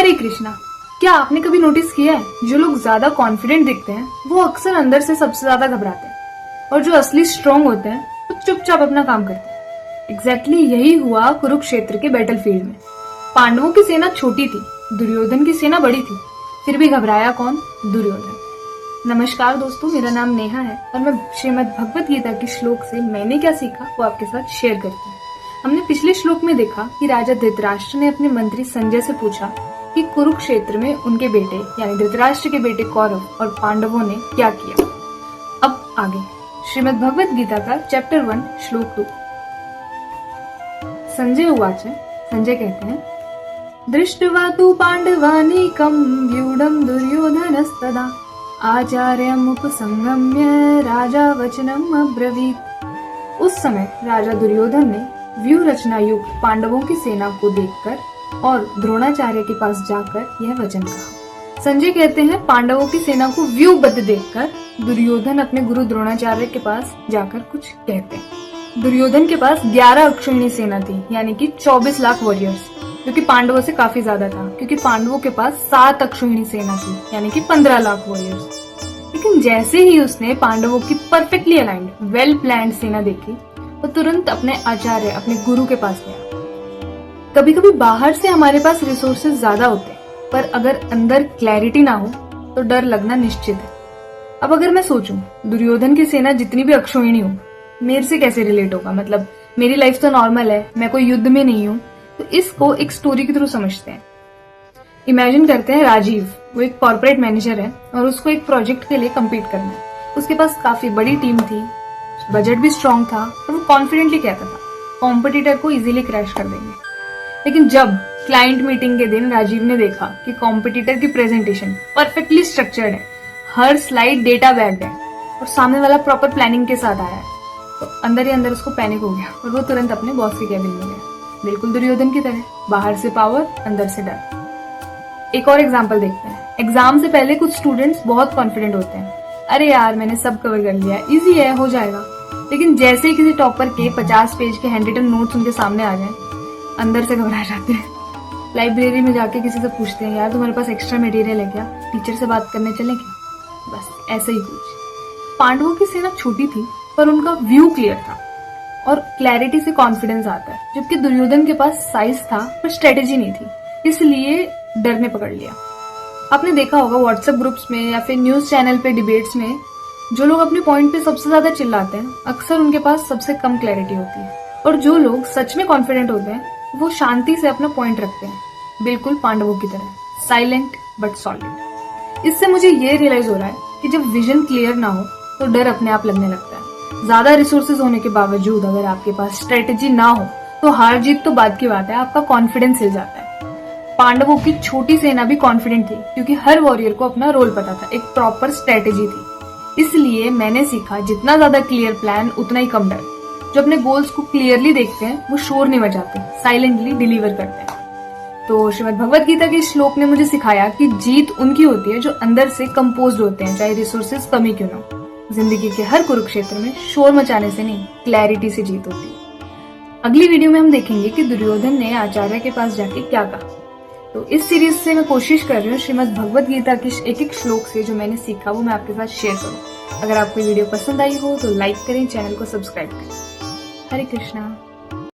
हरे कृष्णा। क्या आपने कभी नोटिस किया है, जो लोग ज्यादा कॉन्फिडेंट दिखते हैं वो अक्सर अंदर से सबसे ज्यादा घबराते हैं, और जो असली स्ट्रॉन्ग होते हैं वो चुपचाप अपना काम करते हैं। एग्जैक्टली यही हुआ कुरुक्षेत्र के बैटलफील्ड में। पांडवों की सेना छोटी थी, दुर्योधन की सेना बड़ी थी, फिर भी घबराया कौन? दुर्योधन। नमस्कार दोस्तों, मेरा नाम नेहा है और मैं श्रीमद् भगवत गीता के श्लोक से मैंने क्या सीखा वो आपके साथ शेयर करती हूँ। हमने पिछले श्लोक में देखा कि राजा धृतराष्ट्र ने अपने मंत्री संजय से पूछा कि कुरुक्षेत्र में उनके बेटे यानी धृतराष्ट्र के बेटे कौरव और पांडवों ने क्या किया। अब आगे श्रीमद् भगवत गीता का चैप्टर 1 श्लोक 2। संजय उवाच, संजय कहते हैं, दृष्ट्वा तु पांडवानीकं व्यूढं दुर्योधनस्तदा आचार्यम् उपसंगम्य राजा वचनम् अब्रवीत्। उस समय राजा दुर्योधन ने व्यूह रचना युक्त पांडवों की सेना को देखकर और द्रोणाचार्य के पास जाकर यह वचन कहा। संजय कहते हैं, पांडवों की सेना को व्यूहबद्ध देखकर दुर्योधन अपने गुरु द्रोणाचार्य के पास जाकर कुछ कहते हैं। दुर्योधन के पास 11 अक्षौहिणी सेना थी, यानी कि 24 लाख वॉरियर्स, जो कि पांडवों से काफी ज्यादा था, क्योंकि पांडवों के पास 7 अक्षौहिणी सेना थी, यानी कि 15 लाख वॉरियर्स। लेकिन जैसे ही उसने पांडवों की परफेक्टली अलाइंड वेल प्लान्ड सेना देखी, वो तुरंत अपने आचार्य अपने गुरु के पास गया। कभी कभी बाहर से हमारे पास रिसोर्सेज ज्यादा होते हैं, पर अगर अंदर क्लैरिटी ना हो तो डर लगना निश्चित है। अब अगर मैं सोचूं दुर्योधन की सेना जितनी भी अक्षौहिणी हो, मेरे से कैसे रिलेट होगा? मतलब मेरी लाइफ तो नॉर्मल है, मैं कोई युद्ध में नहीं हूँ, तो इसको एक स्टोरी के थ्रू समझते हैं। इमेजिन करते हैं राजीव, वो एक कॉर्पोरेट मैनेजर है और उसको एक प्रोजेक्ट के लिए कम्पीट करना है। उसके पास काफी बड़ी टीम थी, बजट भी स्ट्रॉन्ग था और वो कॉन्फिडेंटली कहता था कॉम्पिटिटर को इजीली क्रैश कर देंगे। लेकिन जब क्लाइंट मीटिंग के दिन राजीव ने देखा कि कॉम्पिटिटर की प्रेजेंटेशन परफेक्टली स्ट्रक्चर्ड है, हर स्लाइड डेटा बैक्ड है और सामने वाला प्रॉपर प्लानिंग के साथ आया है, तो अंदर ही अंदर उसको पैनिक हो गया और वो तुरंत अपने बॉस के कैबिन में गया। बिल्कुल दुर्योधन की तरह, बाहर से पावर, अंदर से डर। एक और एग्जाम्पल देखते हैं। एग्जाम से पहले कुछ स्टूडेंट्स बहुत कॉन्फिडेंट होते हैं, अरे यार मैंने सब कवर कर लिया, इजी है, हो जाएगा। लेकिन जैसे ही किसी टॉपर के 50 पेज के हैंड रिटन नोट्स उनके सामने आ जाएं, अंदर से घबरा जाते हैं। लाइब्रेरी में जाके किसी से पूछते हैं, यार तुम्हारे पास एक्स्ट्रा मटेरियल है क्या, टीचर से बात करने चले क्या? बस ऐसे ही कुछ। पांडवों की सेना छोटी थी पर उनका व्यू क्लियर था और क्लैरिटी से कॉन्फिडेंस आता है, जबकि दुर्योधन के पास साइज था पर स्ट्रेटेजी नहीं थी, इसलिए डर ने पकड़ लिया। आपने देखा होगा व्हाट्सएप ग्रुप्स में या फिर न्यूज चैनल पे डिबेट्स में जो लोग अपने पॉइंट पे सबसे ज्यादा चिल्लाते हैं, अक्सर उनके पास सबसे कम क्लैरिटी होती है, और जो लोग सच में कॉन्फिडेंट होते हैं वो शांति से अपना पॉइंट रखते हैं, बिल्कुल पांडवों की तरह, साइलेंट बट सॉलिड। इससे मुझे ये रियलाइज हो रहा है कि जब विजन क्लियर ना हो तो डर अपने आप लगने लगता है। ज्यादा रिसोर्सेज होने के बावजूद अगर आपके पास स्ट्रेटेजी ना हो तो हार जीत तो बात की बात है, आपका कॉन्फिडेंस हिल जाता है। पांडवों की छोटी सेना भी कॉन्फिडेंट थी, क्योंकि हर वॉरियर को अपना रोल पता था, एक प्रॉपर स्ट्रेटेजी थी। इसलिए मैंने सीखा, जितना ज्यादा क्लियर प्लान उतना ही कम डर। जो अपने गोल्स को क्लियरली देखते हैं वो शोर नहीं मचाते, साइलेंटली डिलीवर करते हैं। तो श्रीमद् भगवत गीता के श्लोक ने मुझे सिखाया कि जीत उनकी होती है जो अंदर से कंपोज्ड होते हैं, चाहे रिसोर्सेज कमी क्यों ना हो। जिंदगी के हर कुरुक्षेत्र में शोर मचाने से नहीं, क्लैरिटी से जीत होती है। अगली वीडियो में हम देखेंगे कि दुर्योधन ने आचार्य के पास जाके क्या कहा। तो इस सीरीज से मैं कोशिश कर रही हूँ श्रीमद् भगवत गीता के एक एक श्लोक से जो मैंने सीखा वो मैं आपके साथ शेयर करूँ। अगर आपको वीडियो पसंद आई हो तो लाइक करें, चैनल को सब्सक्राइब करें। हरे कृष्णा।